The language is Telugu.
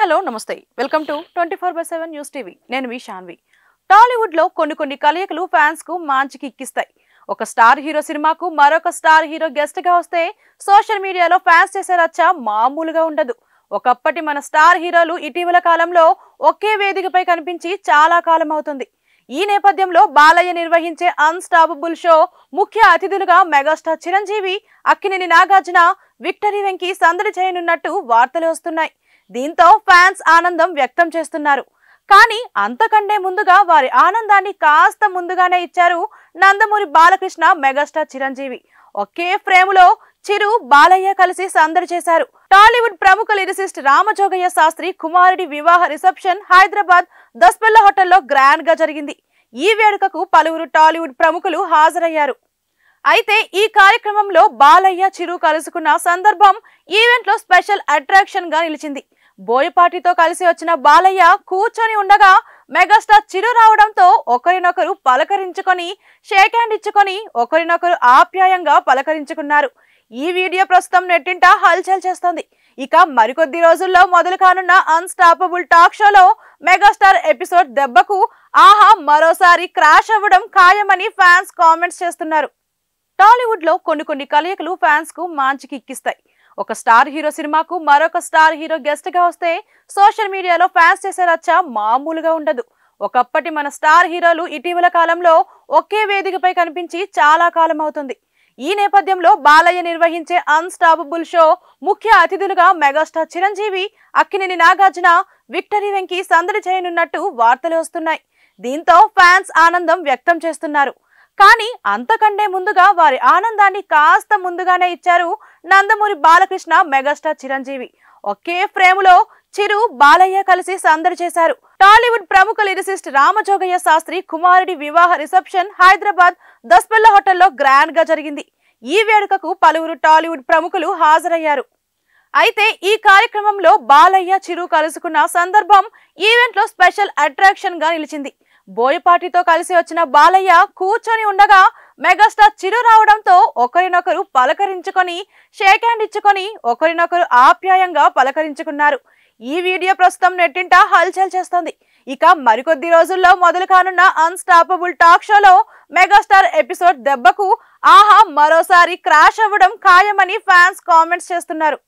హలో నమస్తే వెల్కమ్ టు 24/7 న్యూస్ టీవీ నేను మీ శాన్వి. టాలీవుడ్ లో కొన్ని కలయికలు ఫ్యాన్స్ కు మంచి కిక్కిస్తాయి. ఒక స్టార్ హీరో సినిమాకు మరొక స్టార్ హీరో గెస్ట్ గా వస్తే సోషల్ మీడియాలో ఫ్యాన్స్ చేసే రచ్చ మామూలుగా ఉండదు. ఒకప్పటి మన స్టార్ హీరోలు ఇటీవల కాలంలో ఒకే వేదికపై కనిపించి చాలా కాలం అవుతుంది. ఈ నేపథ్యంలో బాలయ్య నిర్వహించే అన్స్టాపబుల్ షో ముఖ్య అతిథులుగా మెగాస్టార్ చిరంజీవి, అక్కినేని నాగార్జున, విక్టరీ వెంకీ సందడి చేయనున్నట్టు వార్తలు వస్తున్నాయి. దీంతో ఫ్యాన్స్ ఆనందం వ్యక్తం చేస్తున్నారు. కానీ అంతకంటే ముందుగా వారి ఆనందాన్ని కాస్త ముందుగానే ఇచ్చారు నందమూరి బాలకృష్ణ, మెగాస్టార్ చిరంజీవి. ఒకే ఫ్రేములో చిరు, బాలయ్య కలిసి సందడి చేశారు. టాలీవుడ్ ప్రముఖ లిరిసిస్ట్ రామజోగయ్య శాస్త్రి కుమారుడి వివాహ రిసెప్షన్ హైదరాబాద్ దస్పల్ల హోటల్లో గ్రాండ్ గా జరిగింది. ఈ వేడుకకు పలువురు టాలీవుడ్ ప్రముఖులు హాజరయ్యారు. అయితే ఈ కార్యక్రమంలో బాలయ్య, చిరు కలుసుకున్న సందర్భం ఈవెంట్ లో స్పెషల్ అట్రాక్షన్ గా నిలిచింది. బోయపాటితో కలిసి వచ్చిన బాలయ్య కూర్చొని ఉండగా మెగాస్టార్ చిరు రావడంతో ఒకరినొకరు పలకరించుకొని షేక్ హ్యాండ్ ఇచ్చుకొని ఒకరినొకరు ఆప్యాయంగా పలకరించుకున్నారు. ఈ వీడియో ప్రస్తుతం నెట్టింట హల్చల్ చేస్తోంది. ఇక మరికొద్ది రోజుల్లో మొదలు కానున్న అన్స్టాపబుల్ టాక్ షోలో మెగాస్టార్ ఎపిసోడ్ దెబ్బకు ఆహా మరోసారి క్రాష్ అవ్వడం ఖాయమని ఫ్యాన్స్ కామెంట్స్ చేస్తున్నారు. టాలీవుడ్ లో కొన్ని కలయికలు ఫ్యాన్స్ కు మంచి కిక్కిస్తాయి. ఒక స్టార్ హీరో సినిమాకు మరొక స్టార్ హీరో గెస్ట్ గా వస్తే సోషల్ మీడియాలో ఫ్యాన్స్ చేసే రచ్చ మామూలుగా ఉండదు. ఒకప్పటి మన స్టార్ హీరోలు ఇటీవల కాలంలో ఒకే వేదికపై కనిపించి చాలా కాలం అవుతుంది. ఈ నేపథ్యంలో బాలయ్య నిర్వహించే అన్స్టాపబుల్ షో ముఖ్య అతిథులుగా మెగాస్టార్ చిరంజీవి, అక్కినేని నాగార్జున, విక్టరీ వెంకీ సందడి చేయనున్నట్టు వార్తలు వస్తున్నాయి. దీంతో ఫ్యాన్స్ ఆనందం వ్యక్తం చేస్తున్నారు. కానీ అంతకంటే ముందుగా వారి ఆనందాన్ని కాస్త ముందుగానే ఇచ్చారు నందమూరి బాలకృష్ణ, మెగాస్టార్ చిరంజీవి. ఒకే ఫ్రేములో చిరు, బాలయ్య కలిసి సందడి చేశారు. టాలీవుడ్ ప్రముఖ లిరిసిస్ట్ రామజోగయ్య శాస్త్రి కుమారుడి వివాహ రిసెప్షన్ హైదరాబాద్ దస్పల్ల హోటల్లో గ్రాండ్ గా జరిగింది. ఈ వేడుకకు పలువురు టాలీవుడ్ ప్రముఖులు హాజరయ్యారు. అయితే ఈ కార్యక్రమంలో బాలయ్య, చిరు కలుసుకున్న సందర్భం ఈవెంట్ లో స్పెషల్ అట్రాక్షన్ గా నిలిచింది. బోయపాటితో కలిసి వచ్చిన బాలయ్య కూర్చొని ఉండగా మెగాస్టార్ చిరు రావడంతో ఒకరినొకరు పలకరించుకొని షేక్ హ్యాండ్ ఇచ్చుకొని ఒకరినొకరు ఆప్యాయంగా పలకరించుకున్నారు. ఈ వీడియో ప్రస్తుతం నెట్టింట హల్చల్ చేస్తోంది. ఇక మరికొద్ది రోజుల్లో మొదలు కానున్న అన్స్టాపబుల్ టాక్ షోలో మెగాస్టార్ ఎపిసోడ్ దెబ్బకు ఆహా మరోసారి క్రాష్ అవ్వడం ఖాయమని ఫ్యాన్స్ కామెంట్స్ చేస్తున్నారు.